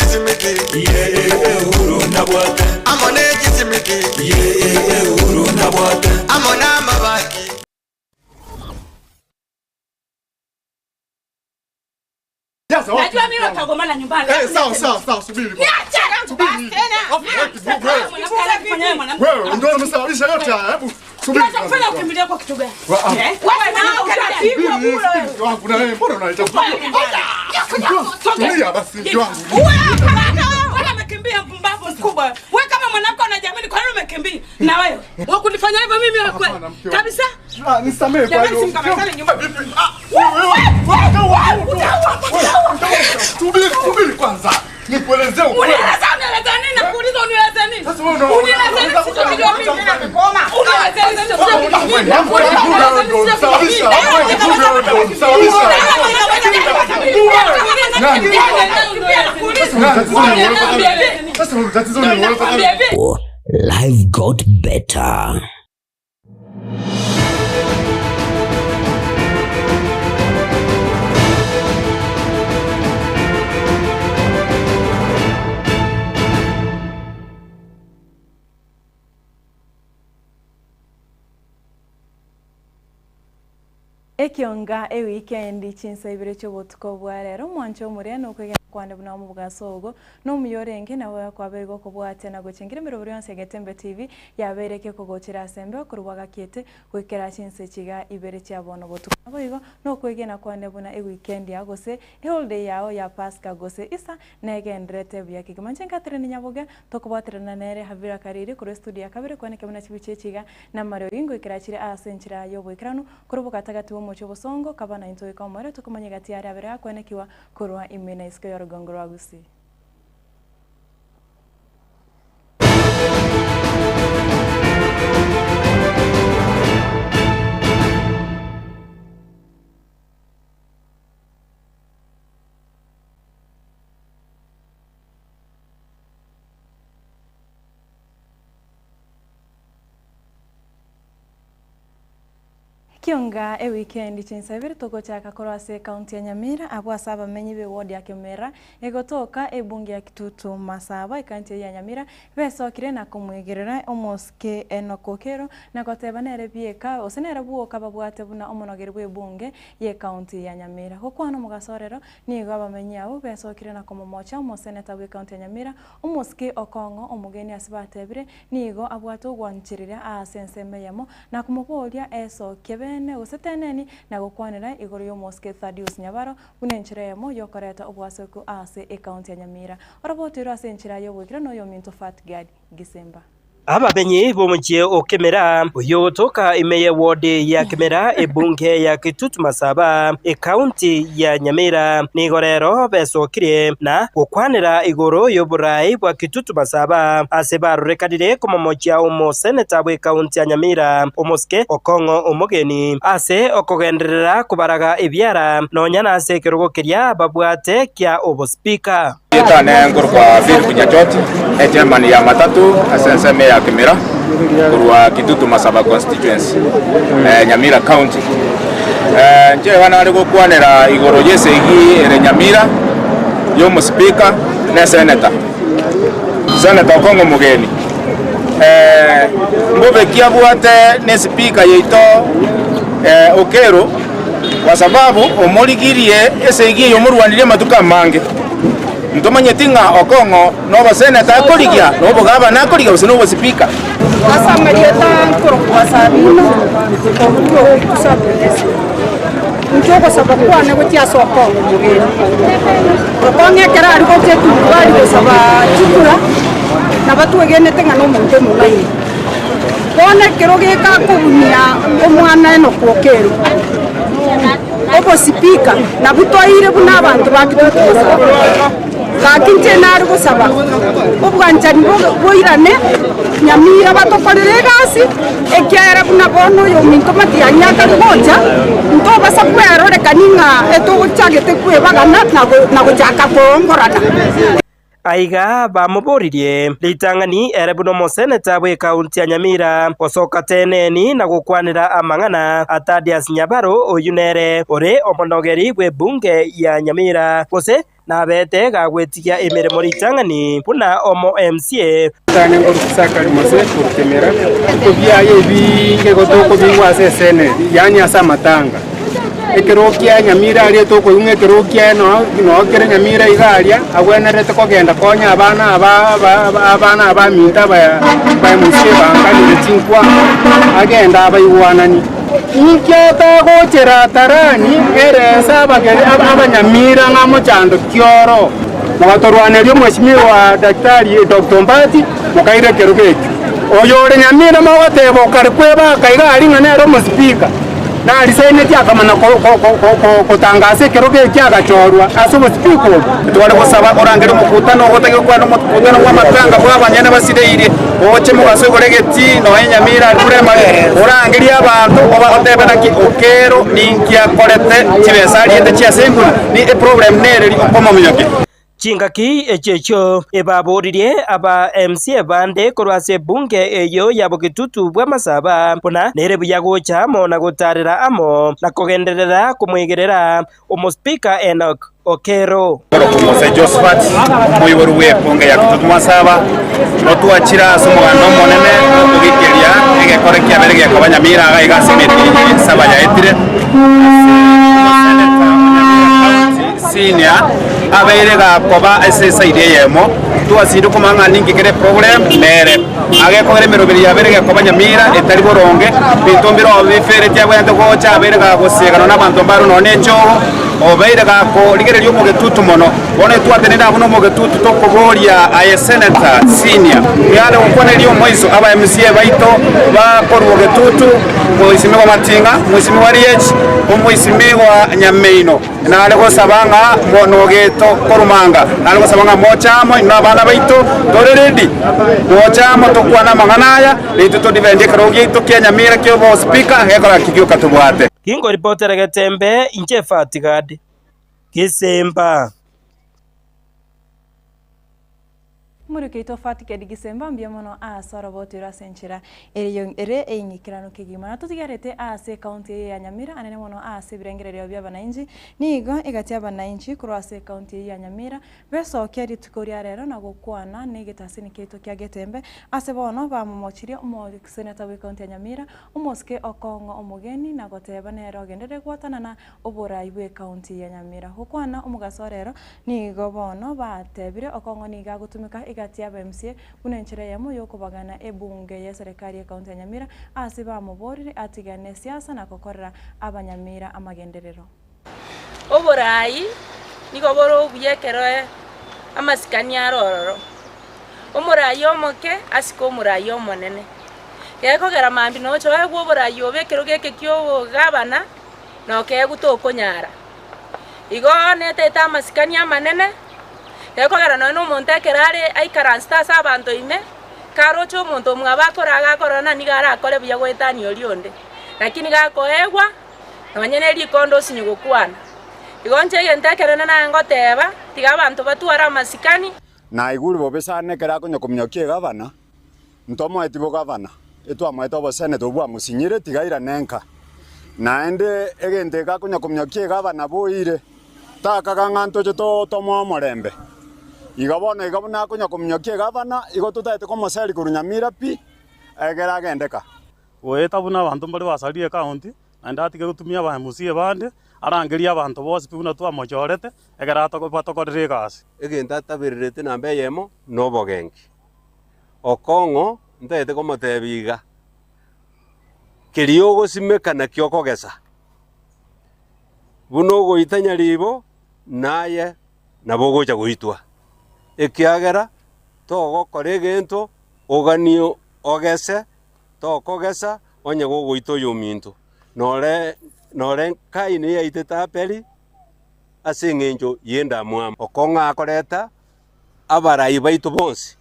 Kisimiki. Uhuru na Bwate. Amone Kisimiki. Uhuru na Bwate. Amona Mabaki. Najua mimi watagomana nyumbani. Sawa, subiri. Niache subiri tena. Wewe ndio umesababisha yote haya. Hebu subiri. Unataka kufanya ukimbilia kwa kitu gani? Wewe na utaratibu kule. Wangu na wewe mbona unaita? Tulia basi mke wangu. Wewe umekimbia mpumbavu mkubwa. Wewe kama mwanamke unajiamini kwa nini umekimbia? Na wewe wakunifanya hivyo mimi wewe kweli? Kabisa? Nisamee kwa hiyo. Simkamata nyumba vipi? Subiri kwanza. Nikuelezee ukweli. Unieleza nini? Nakuuliza unieleza nini? Sasa wewe unieleza nini? Sijui mimi nimekoma. Unieleza nini? Life got better. Ekionga weekend chinsa ibire chobotuko bwarero mwancho muriano kwegena kwande buna mu bwasogo no muyorenge nawe kwaberego kubwate na guchingira miro buri yonse Getembe TV yabereke kugochira sembe kurwaga kiete kwekera chinsa chiga ibire cyabono botuko aboigo no kwegena kwande buna weekend yagose holiday yao ya Pascal gose isa negendrete byaki kimanchenga treni nyaboga tokubwatirana nere havira kariri kuri studio yakabire kwaneke buna chibiche chiga na Mario Ingo ikarachire asenchira yobo ikranu kurubuka tagati mocho bosongo kabana into ikomore tukumanye gati yari abere akwenekiwa kurwa imena isko yorugongo rwagusi Kionga weekend chinsabiri toko chaka korwase county ya Nyamira abwa saba menyibe ward ya Kimera egotoka ebunge ya Kitutu Masaba county ya Nyamira besokire na kumwegerera omoske enokokero na koteba nere bieka osenera buo kababwate buna omonogere bwebunge ye county ya Nyamira hokwana mugasorero nigo abamenyabo besokire na kumomocha omoseneta bwe county ya Nyamira omoske okongo omugeni asibatebire nigo abwato gwanchirira asenseme yamo na kumobolia esokebe useteneni na gukwanira igoro yo moske Thaddeus Nyabaro bunenchira yamo yokoreta obwaseku ase account ya Nyamira orabotiro ase enchira yo bwikira no yo minto Fatgad Gisemba ababenyi bomuchie okemera uyo toka imeye ward ya Kimera ebunge ya Kitutu Masaba county ya Nyamira nigorero besokire na gukwanira igoro yoburai bwa Kitutu Masaba asebarurekadire kumomochia omoseneta bwe county ya Nyamira omoske okongo omogeni ase okogenderera kubaraga ebyara nonyana ase kirogokeria babwate kya obospika Tane ngurwa Phil Kunyachoti chairman ya matatu asenseme ya Kimera kurwa Kitutu Masaba constituency Nyamira county nje wana ari gukwanira igoro yesegi ere Nyamira yo mu speaker na senator Kongo mugeni mbobe kiabwate ne speaker yeito Okero kwa sababu omoligirie esegi yo murwanire matuka mange ntomanye tinga okongo no baseneta akoligia no bogaba na akoligia usino bo speaker asa marieta kwa sabino ko kusabulesi njoko sababu kwane gutia soko mugeni okonge kera ari ko tetu bari ko saba chukura na batu egene tenga no muntu mugai kone kiroge ka kubunia omwana eno kwokero obo speaker na butoire buna abantu bakitutu kakinje nari gusaba ubwanjani boirane Nyamira batokorere gasi ekyara buna bono yo minto mati anyaka goja nto basa kwero kaninga etuguchagete kwebagana na guchaka kongorana aiga bamuburirie litangani erebuno moseneta bwe county ya Nyamira osoka teneni na gukwanira amangana Thaddeus Nyabaro oyunere ore omonogeri bwe bunge ya Nyamira gose na bete gagwetigia emirimo ritang'ani buna omo MCA tane ngorusaka limose kurtemera kubya yebinge gotoko bingwa sesene yani asa matanga ekerokia Nyamira ali toko yunge kerokia no kere Nyamira igalia agwenerete kogenda konya abana abaminta ba musie bangani tinkwa agenda abayuwanani ikyata gochera tarani eresa bagere abanyamira ngamo chando kyoro mugatorwanerio mweshimiwa daktari Dr. Mbati mukaire kerogeki oyore Nyamira magotebo karikweba kaiga ali ng'anero muspika na alisaine tiakamana kutangase kerogeki agachorwa asubo spika twale gusaba orangere mukutano gotege kwa mukutano kwa matanga kwa abanyene basireire oche mugaso goregeti no Nyamira kurema orangeria abantu obagotebe naki okero ninkia korete chibesari ende chiasengu ni problem nereri okomominyoke chingaki echecho ebaboririe aba MCA bande korwase bunge eyo yabo Gitutu bwa Masaba buna nerebu yagocha mona gutarira amo na kugenderera kumwegerera omuspika Enoch Okero Mose Josephat muyoboru we bunge ya Gitutu Masaba otwachira somugano monene ogikiria egekore kiabere gya Nyamira agasimeti saba ya etire senior abaire gakoba SSID yemo twasiru kumanga ningi kere program mere agekore mirobiri yabere gakoba Nyamira etari boronge bitombiro bifere cyabwende gocha abaire gagosiegana n'abantu mbaro none cyo obaire gako ligererio mu Gitutu mono bone twatenera abo mu Gitutu tokoboria aye senator senior yale ukonerio moiso aba MCA baito bakorwo Gitutu moisime wa Matinga moisime wa Riech moisime wa Nyameino na ale gosabanga mono geto korumanga ale gosabanga mochamo ina bana baito toreredi mochamo tokwana manganaya leito to divende karogi to Nyamira kyo bo speaker hekora kikyo katubwate kingo reporter Getembe inche Fatigadi Gisemba muri keito Fatigadi Gisemba mbia mono asara botira senchira ere enyikirano kigima natutigarete ase county ya Nyamira anene mono ase birengerero bya bananchi nigo igati abananchi kurwase county ya Nyamira beso keri tukoria rero na gukwana negetasini keito kya Getembe ase bono bamumochiria umo senator we county ya Nyamira umoske Okongo omugeni na goteba nero gendere gwatana na oborai we county ya Nyamira gukwana umugasorero nigo bono batebire Okongo niga gutumika igati ya MCA unenchira yamo yokobagana ebunge ya serikali ya kaunti ya Nyamira ase bamuborire atigane siasa na kokorera abanyamira amagenderero oborai nigo boro buyekero amasikani arororo omorai omoke asiko omorai omonene gekogera mambi no choe gwo borai obekero geke kyo gabana no kegutokonyara igo neteta amasikani amanene ekogera no muntu ekerare aikaransta sabanto ime karocho muntu mwabakora agakorana nigara akore buya gwetani orionde lakini gakoegwa abanyene likondo sinyugukwana igonche gentekerana na ngoteba tiga abantu batwara masikani na iguru bobesane kera konyo kumnyokie gavana ntomo etibo gavana etwa mweto bosene tobwa musinyire tigaira nenka naende egente ga konyo kumnyokie gavana boire taka ganganto to tomo morembe igabona kunya kumnyokie gavana igo tutaite komoseri kuru Nyamira pi egera agendeka weta buna abantu bari basarie county anda atige gutumia ba MCA bande arangeria abantu bose buna twa mochorete egera batokorire gasi egenta tabirite nambe yemo no bogengi Okongo ntete komotebiga kirio gosimekana kyokogesa buno goitanya ribo naye nabogocha goitwa ekiagera togokora egento oganio ogese tokogesa onye gogoito yominto nore kaine yaite taperi ase ng'encho yenda mwam Okonga akoreta abarai baito bonsi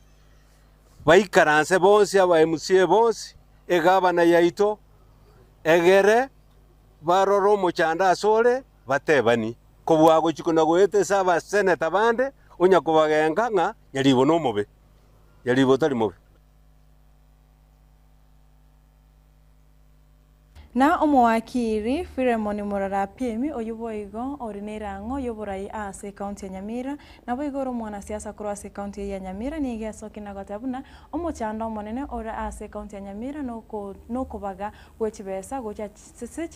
baikaranse bonsi aba MCA bonsi egabana yaito egere baroro omochanda asore batebani kobwa gochikona goete saba seneta bande onya kubagenga nga yalibo no mobe yalibo tali mobe Na omowakiri Filemon Morara Piemi oyuboigo orinerango yoborai ase county ya Nyamira na boigoro mwanasiasa koro ase county ya Nyamira nigeso kinagotabuna omochando monene ora ase county ya Nyamira nokubaga gwechibesa gocha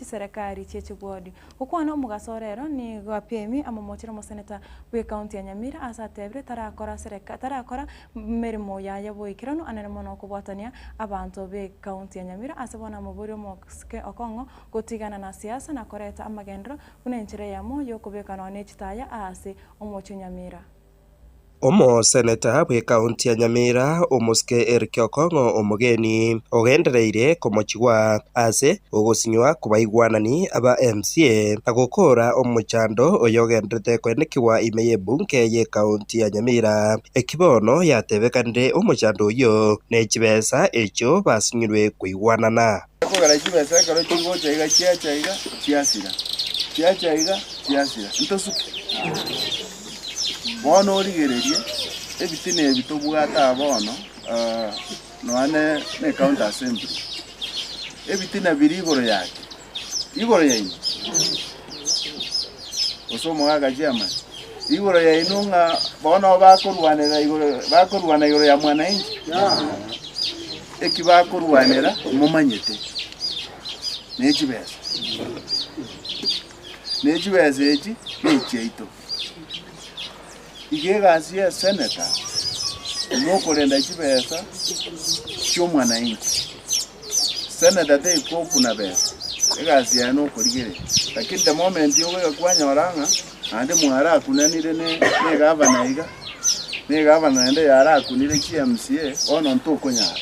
serikali chechigodi ukwana omugasorero ni gwa Piemi amomochira moseneta we county ya Nyamira asa tebre tarakora merimo ya boikirano anene mono kubwatania abantu be county ya Nyamira ase bona mobori omoske Okongo gutigana na siasa na koreta amagendro unenchire yamo yokubekana nechitaya ase omocho Nyamira. Omo seneta bwe county ya Nyamira omuske Eric Okongo omugeni ogendereire komochigwa ase ogusinywa kubaigwanani aba MCA agokora omuchando oyogendrete kwenekiwa imeye bunke ye county ya Nyamira ekibono yatebekanire omuchando oyo nechibesa echo basinyirwe kuigwanana kogara chibesa karo chigo chaiga chiasira ntosuke bono origererie ebitine ebitobwata abono noane ne county assembly ebitina biri igoro yaini osomo gaga jama igoro yaino nga bono bakorwanira igoro ya mwananchi ekibakorwanira mumanyete nechibesa echi necheito igegasi ya senator nokorenda chibesa cy'omwananchi senator teko kuna besa egasi ya nokorigere lakini the moment yoga kwanyoranga ande mwara kunanire ne governor ende yara kunire KMCA ono ntokonyara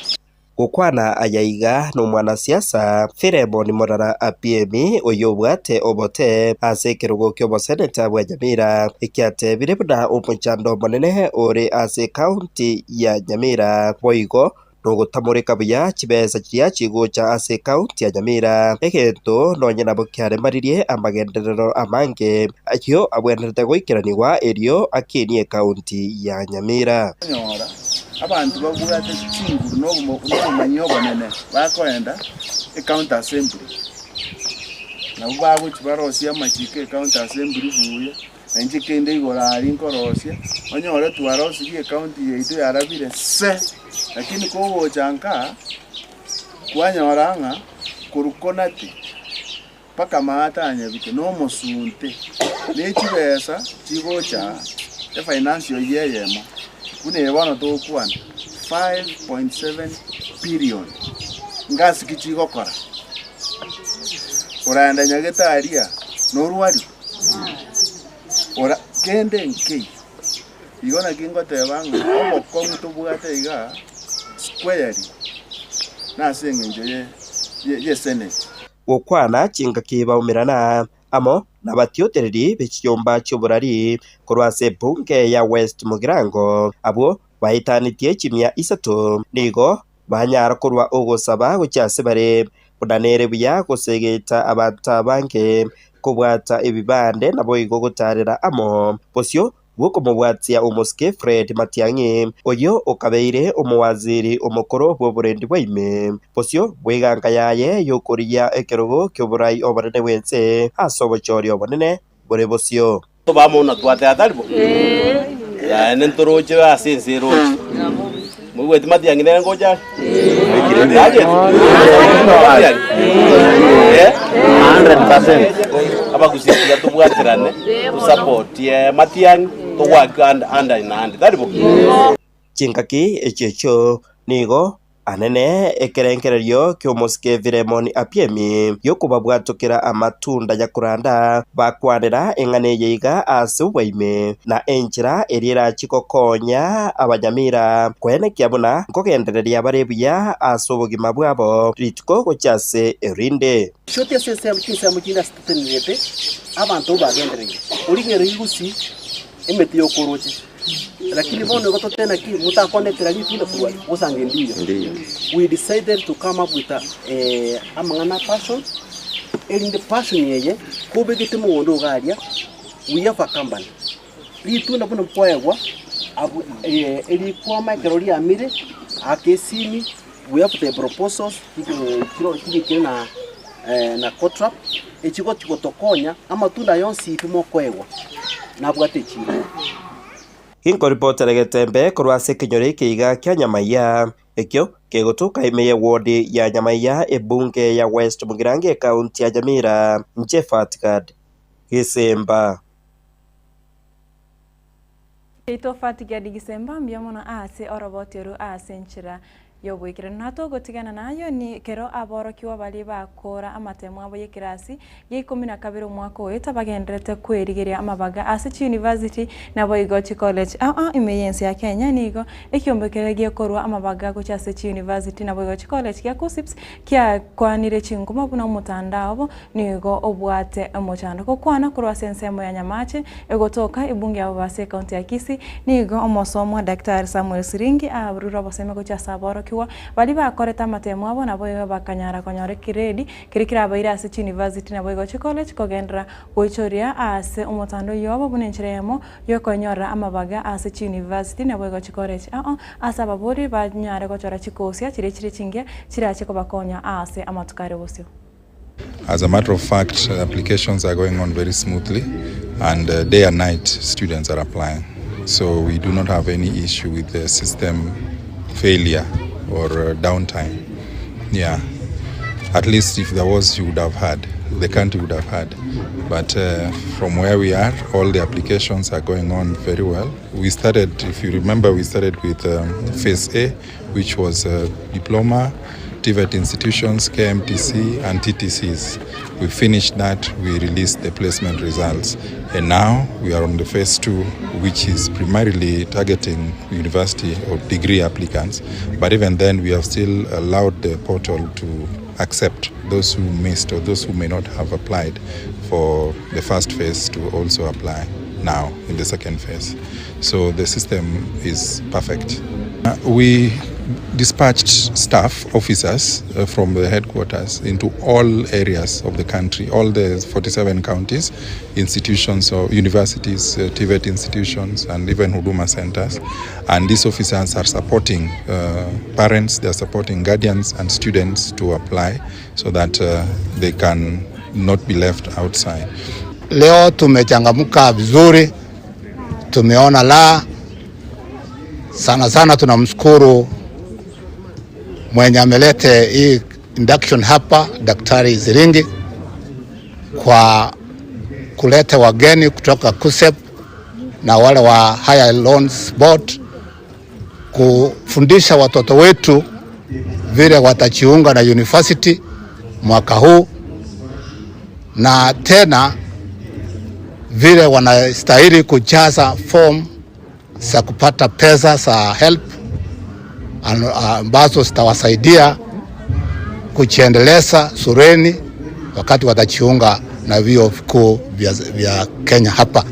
gukwana ayaiga no mwanasiasa Filemon Morara Apiemi oyobwate obote ase kirugo kyo seneta bwa Nyamira ikiate birebuna omuchando monene ore ase county ya Nyamira boigo no gutamurika buya chibesa chia chigocha ase county ya Nyamira egento nonyena bukyare maririe amagenderero amange akyo abwenete goikiraniwa erio akinie county ya Nyamira abantu babugate chinguru no manyoba nene bakoenda county assembly na babo chibarosia machike county assembly vuye enje kende igora ari nkorosia onyore tuarosi county yeito yarabire se lakini kowo chanka kwanyoranga kurukonati paka maatanya bike no mosunte nechibesa chigocha the financial year yema kune bana to kwana 5.7 billion ngasi kichigokora oranda nyagetaria norwari ora kende nke igona kingotebanga obokongu tobugate iga square na sengenje ye senate gukwana chinga kibaumirana amo nabatiotereri bekiyomba cy'oburari korwase bunke ya West Mugirango abo bahitanitie kimya isato nigo banyara korwa ogosaba gucyase bare bunanere buya gusegeta abanta banke kubwata ibibande nabo igogotarera amo posyo buko mubwatia umuske Fred Matiang'i oyo okabeire omuwaziri omukoro bw'oburendi bwaime posyo bweganga yaye yokoria ekerogo kyoburai obarene wense asobochori obonene bore bosyo tobamona twate ataribo ya nentoroche asensero mugweti Matiang'i nengoja yaje 100% abakusisiga tubwatirane support ye Matiang'i to work under in hand taribo chinkaki echecho nigo anene ekerenkererio kyomoske Filemon Apiemi yokubabwatukira amatunda ya kuranda bakwanira engane yiga asubwaime na enchira erira chikokonya abanyamira kwene kyabuna ngogendereria barebuya asubugima bwabo ritiko gochase erinde shote sese mukina stutenete abantu bagenderenge urigere igusi emeti yokoroche lakini bono goto tena ki mutakonetera litunda kwa usange ndiyo we decided to come up with a mangana passion in the passion yeye kubegete muondo garia we have a company litunda bono poegwa abu eli kwa microli amire akesini we have the proposals kilo kina na kotrap echigo chigotokonya amatunda yonsi ipimo kwegwa nabwate chiro Inko reporter Getembe korwase kinyore kiiga kya Nyamaiya ekyo kegotuka imeye ward ya Nyamaiya ebunge ya West Mugirange county ya Nyamira Nchefatgad Gisemba Ito Fatgad Gisemba mbiyamona ase oroboteru ase nchira yobwikira nato gotigana nayo ni kero aboro kiwa bali bakora amatemo abo yekirasi ye12 umwaka weta bagendrete kwerigeria amabaga ase university na Boigochi College imeyensi ya Kenya nigo ekyombekeregie korwa amabaga go ase university na Boigochi College ya KUSSIPS kya kwanire chinguma buna mutandao nigo obwate amochando ko kwana korwa sensemo ya Nyamache egotoka ibunge abo base county ya Kisii nigo omosomo Daktari Samuel Siringi aburura boseme go ase aboro kiwa bali bakoreta matemo abo nabo bakanyara konyore kiredi kirikira abaira ase university na Boigochi College kogendra goichoria ase umutando yobo bunenchiremo yokonyora amabaga ase university na Boigochi College asa baburi banyare gochora chikosia chire chingia chirache ko bakonya ase amatukare bosio. As a matter of fact, applications are going on very smoothly, and day and night students are applying. So we do not have any issue with the system failure or downtime. Yeah, at least if there was, you would have had, the country would have had. But from where we are, all the applications are going on very well. We started, if you remember, we started with phase A, which was diploma, TVET institutions, KMTC and TTCs. We finished that, we released the placement results. And now we are on the phase 2, which is primarily targeting university or degree applicants. But even then, we have still allowed the portal to accept those who missed or those who may not have applied for the first phase to also apply now in the second phase. So the system is perfect. We dispatched staff, officers from the headquarters into all areas of the country, all the 47 counties, institutions or universities, TVET institutions, and even Huduma centers. And these officers are supporting parents, they are supporting guardians and students to apply so that they can not be left outside. Leo tumechangamka vizuri, tumeona la sana tunamshukuru mwenye amelete hii induction hapa Daktari Siringi kwa kuleta wageni kutoka KUSSIP na wale wa Higher Loans Board kufundisha watoto wetu vile watajiunga na university mwaka huu na tena vile wanastahili kujaza form za kupata pesa za help ambazo zitawasaidia kujiendeleza shuleni wakati watajiunga na vyuo vikuu vya Kenya hapa.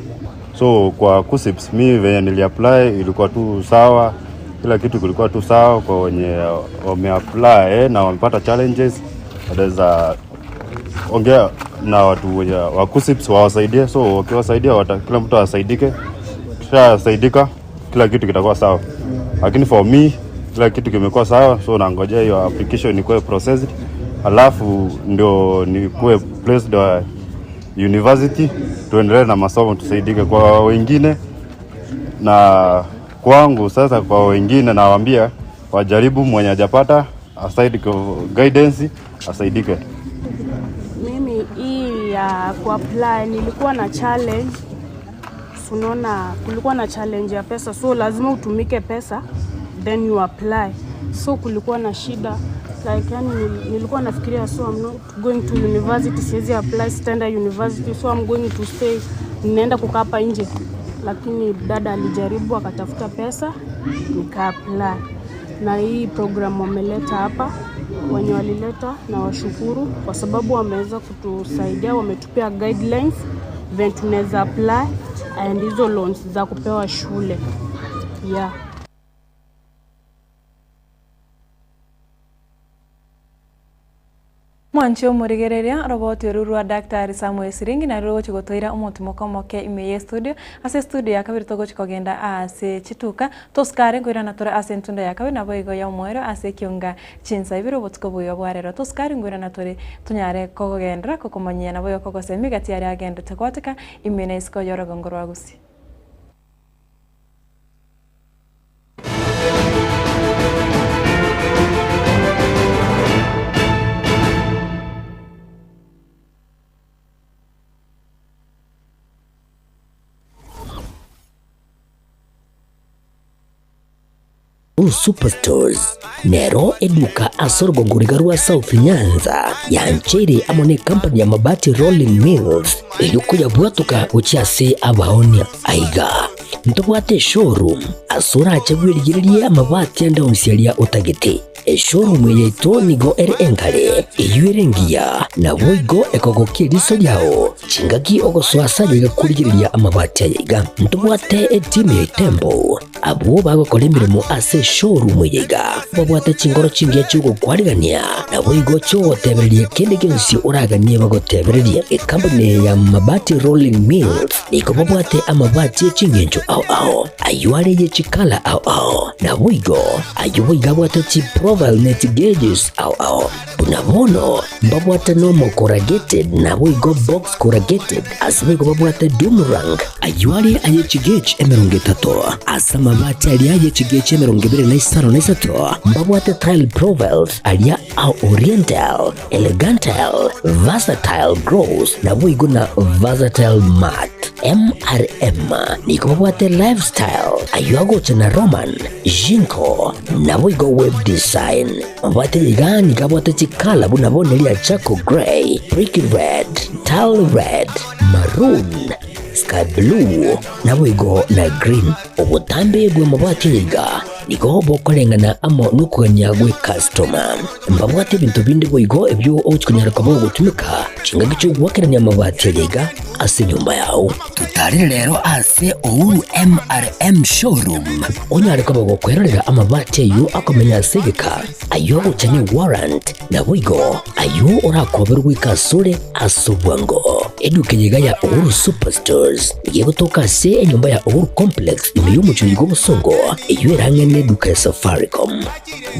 So kwa KUSSIPS mimi venye niliapply ilikuwa tu sawa, kila kitu kilikuwa tu sawa kwa wenye wameapply na wamepata challenges. Wanaweza ongea na watu wa KUSSIPS wawasaidie, so wakiwasaidia kila mtu asaidike. Kishasaidika kila kitu kitakuwa sawa. Lakini for me kila kitu kimekuwa sawa, so nangojea hiyo application ikuwe processed, alafu ndio nikuwe placed wa university, tuendelee na masomo tusaidike kwa wengine. Na kwangu sasa kwa wengine nawaambia wajaribu, mwenye hajapata asaidike, guidance asaidike. Mimi hii ya kuapply nilikuwa na challenge. Unaona kulikuwa na challenge ya pesa, so lazima utumike pesa then you apply. So kulikuwa na shida like yani nilikuwa nafikiria, so I'm not going to university, siwezi apply standard university, so I'm going to stay, ninaenda kukaa hapa nje. Lakini dada alijaribu akatafuta pesa nika apply. Na hii program wameleta hapa, wenye walileta na washukuru kwa sababu wameweza kutusaidia, wametupea guidelines then tunaweza apply and hizo loans za kupewa shule. Yeah. Mwancho murigereria roboti rurwa Dr. Samuel Siringi na rwo chigotoira umutimoko moke imeye studio ase studio ya kabiri togo chikogenda ase chituka toskare ngoira na tore ase ntunda ya kabiri nabo igo ya umwero ase kionga chinsa ibiro botiko buyo bwarero toskare ngoira na tore tunyare kogendra kokomanyia nabo yo kokosemi gati ari agenda tekwateka imene isko yorogongoro agusi. Superstores Nero eduka asorogongoriga rwa South Nyanza yanchere amone company ya mabati Rolling Mills eyuko yabwatuka uchiase abaonia aiga ntobwate showroom asura achabwirigirie amabati anda onsialia utagete showroom yeto nigo enkare eyuerengia na boigo ekogokiriso yao chingaki ogoswasa yiga kurigiriria amabati aiga ntobwate team Tembo abo bagokolemiremo ase showroom yiga babwate chingoro chingia chugo kwarigania na boigo cho tebererie kende gensi uraganie bagotebererie company ya mabati Rolling Mills niko babwate amabati chingenjo ao ayuare ye chikala ao na boigo ayuiga bwate chi profile net gauges ao bunabono babwate normal corrugated na boigo box corrugated asibego babwate Dumarang ayuare aye chigage emerongetato asama mabati alia ye chigage emerongibire na isaro na isato babwate tile profiles alia au oriental elegantal versatile gross na boigo na versatile mat MRM niko babwate lifestyle ayuago chana Roman Jinko na boigo web design babwate yigani kabwate chikala bunabonelia Chaco Grey Brick Red Tile Red Maroon Sky Blue na boigo na green obutambe bwe mabwate yiga niko bokolengana amo nukuganya gwe customer mbabwate bintu bindi boigo ebyo ochikunyara kabo gutumika chinga gicho gwakeranya mabwate yiga ase nyumba yao tutari rero ase Ouru MRM showroom onyare kabo gukwerera amabwate yu akomenya segeka ayo uchane warrant na boigo ayo urakoberwa ikasure asobwango eduke yiga ya Ouru Superstores yego toka se nyumba ya Ouru Complex imeyumucho yigo busongo eyerangene duka ya Safaricom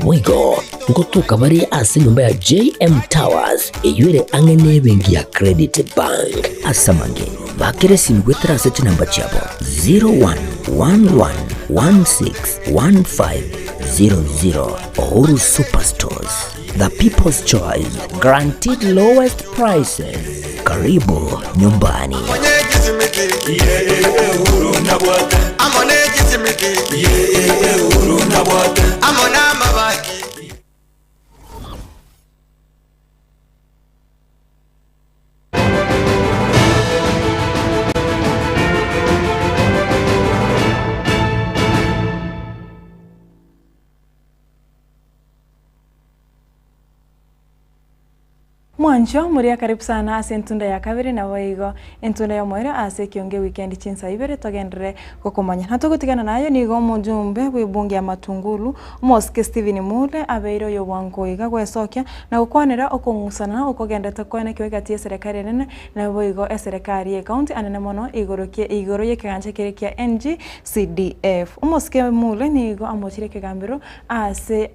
boigo ngotoka bari ase nyumba ya JM Towers eyere angene bengi ya Credit Bank asamange bakere simgwetera seti namba chabo 0111161500 Ouru Superstores, the people's choice, guaranteed lowest prices. Karibu nyumbani. Mwancho muria karibu sana ase ntunda ya kabiri na waigo entunda ya moira ase kionge weekend chinsa ibere togendere kokomanya natugutigana nayo nigo mujumbe wibungi ya Matungulu Moske Steven Mule abeiro yo wangoiga gwesokia na gukwanira okongusana okogendete kwene kiwegati serikali nene na waigo serikali ya county anene mono igoro ye kiganje kirikia NGCDF Moske Mule nigo amochire kigambiro ase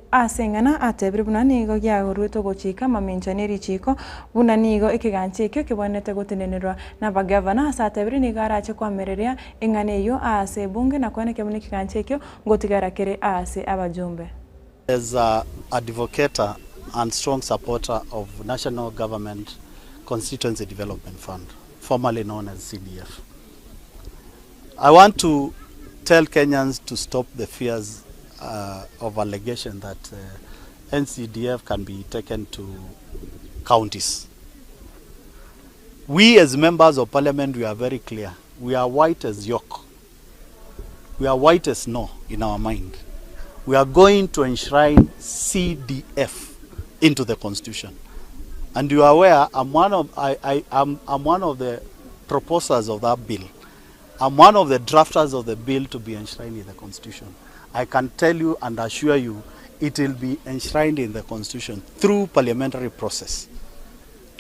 ngana atebiri buna nigo gyagorweto gochika mamenchaneri chiko buna nigo ikiganche kyo kibonete gutinenirwa na bagavana asatebiri nigo arache kwamereria ingane yo ase bunge na kwane kemune kiganche kyo ngotigara kere ase abajumbe. As a advocator and strong supporter of National Government Constituency Development Fund, formerly known as CDF, I want to tell Kenyans to stop the fears of allegation that NCDF can be taken to counties. We as members of parliament, we are very clear. We are white as yolk. We are white as snow in our mind. We are going to enshrine CDF into the constitution. And you are aware, I'm one of the proposers of that bill. I'm one of the drafters of the bill to be enshrined in the constitution. I can tell you and assure you it will be enshrined in the constitution through parliamentary process.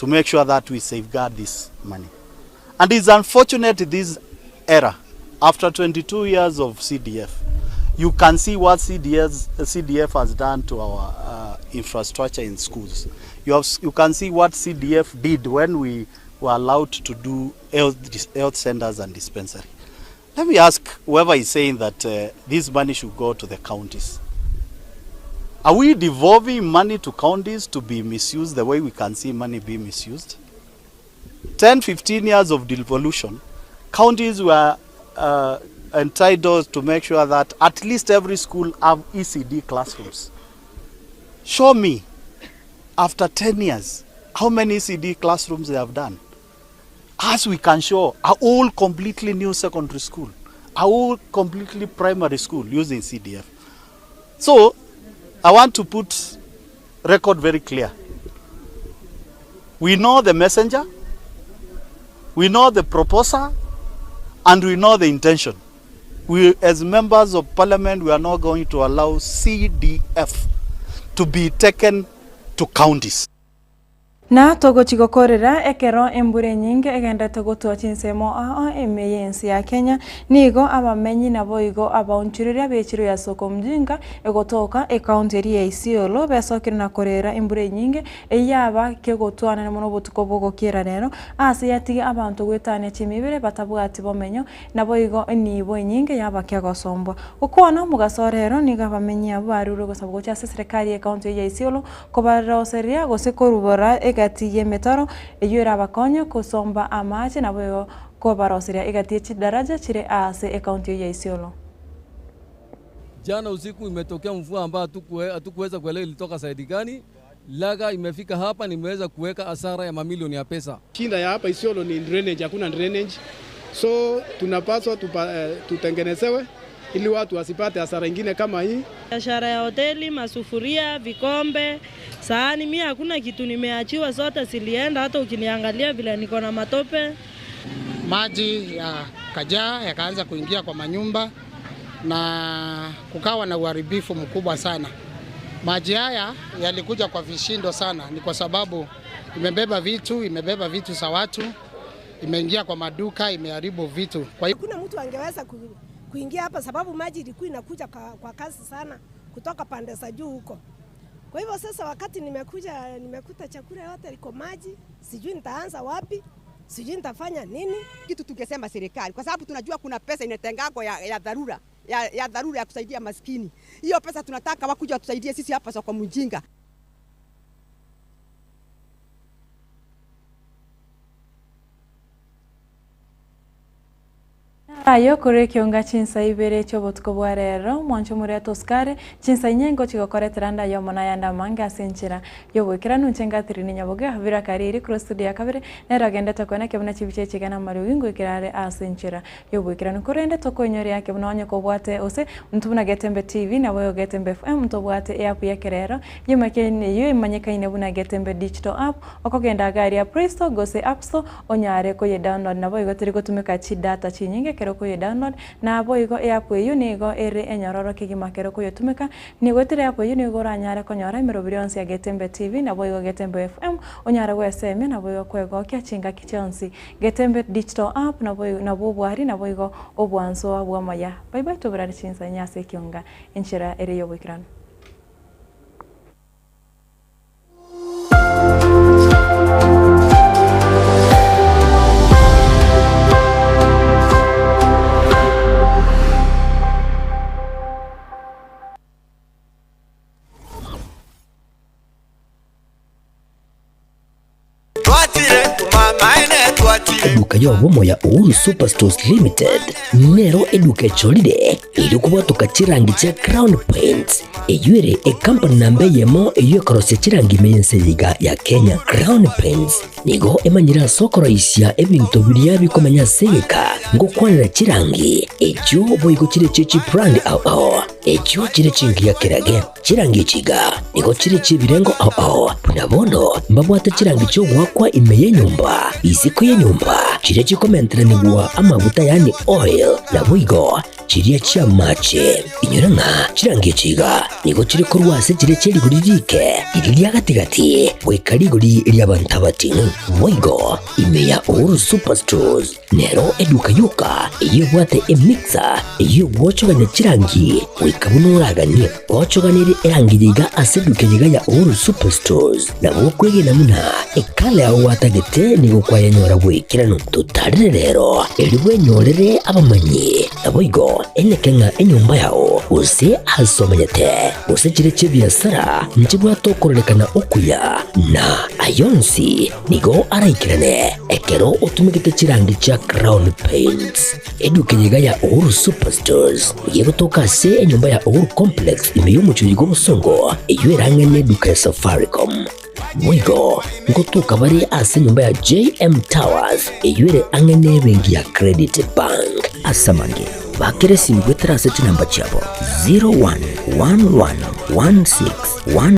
to make sure that we safeguard this money. And it's unfortunate this era, after 22 years of CDF, you can see what CDF has done to our infrastructure in schools. You can see what CDF did when we were allowed to do health centers and dispensary. Let me ask whoever is saying that this money should go to the counties. Are we devolving money to counties to be misused the way we can see money being misused? 10-15 years of devolution, counties were entitled to make sure that at least every school have ECD classrooms. Show me, after 10 years, how many ECD classrooms they have done. As we can show, a whole completely new secondary school, a whole completely primary school using CDF. So, I want to put record very clear. We know the messenger, we know the proposer, and we know the intention. We, as members of parliament, we are not going to allow CDF to be taken to counties. Na togo chigokorera ekero embure nyinge egendete gutua chinsemo emeyensi ya Kenya nigo abamenyi nabo igo abaunchirira bechiro ya soko mjinga egotoka ekaunti ya Isiolo besokira na korera embure nyinge eyaba kegotwana muno butuko bogo kira rero ase yatige abantu gwetane chimibire batabwati bomenyo nabo igo nibo nyinge yaba kegosombo ukwana mugasorero niga abamenyi abaruro gosabwo cha serikali ekaunti ya Isiolo kobaroseria gosekorubora gatiye metaro eyura bakonyo kusomba amache nabo ko barosiria igatie chidaraja chire ase ekaunti ya Isiolo. Jana usiku imetokea mvua ambayo hatukuweza kuelewa ilitoka saidi gani. Laga imefika hapa nimeweza kuweka hasara ya mamilioni ya pesa. Shinda ya hapa Isiolo ni drainage, hakuna drainage. So tunapaswa tutengenezewe ili watu wasipate hasara nyingine kama hii. Biashara ya hoteli, masufuria, vikombe, sahani, mimi hakuna kitu nimeachiwa, zote zilienda. Hata ukiniangalia vile niko na matope. Maji ya kajaa yakaanza kuingia kwa manyumba na kukawa na uharibifu mkubwa sana. Maji haya yalikuja kwa vishindo sana, ni kwa sababu imebeba vitu za watu, imeingia kwa maduka, imeharibu vitu. Kwa hiyo kuna mtu angeweza kuingia hapa sababu maji ilikuwa inakuja kwa kasi sana kutoka pande za juu huko. Kwa hivyo sasa wakati nimekuta chakula yote liko maji, sijui nitaanza wapi, sijui nitafanya nini. Kitu tungesema serikali, kwa sababu tunajua kuna pesa inatengwa ya dharura, ya dharura ya kusaidia maskini. Hiyo pesa tunataka wakuja tusaidie sisi hapa soko mjinga. Ayo kore kionga chinsa ibere chobotuko bwarero mwancho muri atoskare chinsa nyengo chigokoreteranda yo mona yanda manga senchira yo wekera nunchenga tirini nyaboge havira kariri cross studio ya kabere nero agenda tokona kebuna chibiche chigana mari wingo ikirare asenchira yo wekera nukorende toko nyori yake bunonyo ko bwate ose mtubuna Getembe TV na wewe Getembe FM mtobwate app ya kerero yimake yo imanyeka ine buna Getembe digital app okogenda gari ya Play Store gose App Store onyare ko ye download na boy gotiri gotumika chi data chinyinge kero ko download na boy go app yo nigo ere enyororo kigimakero ko yotumika ni gotire app yo nigo ranyare ko nyora mirobirionsi ya Getembe TV na boy go Getembe FM onyare go SM na boy go kwego kyachinga kichonsi Getembe digital app na boy na bobwari na boy go obwanso abwamaya bye bye tobrari chinsa nyase kyonga inchira ere yo bikran. Eduka yo bomo ya Uhuru Superstores Limited nero eduka cholide ili kubwatuka chirangi cha Crown Paints eyure company nambe yemo eyo karose chirangi meyense liga ya Kenya. Crown Paints nigo emanyira sokoro isya ebintu biriya bikomanya seka ngo kwanira chirangi ejo boyiko chire chichi brand ao ejo chire chingi ya kirage chirangi chiga nigo chire chibirengo ao punabono mbabwata chirangi cyo gwakwa imeye nyumba isiko ya nyumba chire chikomentra nibwa amavuta yani oil na buigo chiria chia mache inyuranga chirangi chiga nigo chiri kurwase chiri chiri guririke iriria gatigati gwikari guri ria bantabati moigo imeya Uhuru Superstores nero eduka yuka iyo gwate emixer iyo wochoganya chirangi wikabunuraganie wochoganire erangi yiga aseduke yiga ya Uhuru Superstores na bokwege namuna ekale aho watagete nigo kwaya nyora gwikirano tutarire rero eliwe nyorere abamanyi naboigo enekenga enyumba yao use asomanyete use chire biasara nchibwa tokorelekana okuya na ayonsi nigo araikirane ekero utumikite chirangi cha Crown Paints eduke yiga ya Uhuru Superstores yego toka se enyumba ya Uhuru Complex imeyumuchuyigo musongo iyo erangene duka ya Safaricom mwigo ngotuka bari ase nyumba ya JM Towers eyure angene bengi ya Credit Bank asamange bakere simu gwetra seti namba chabo 011116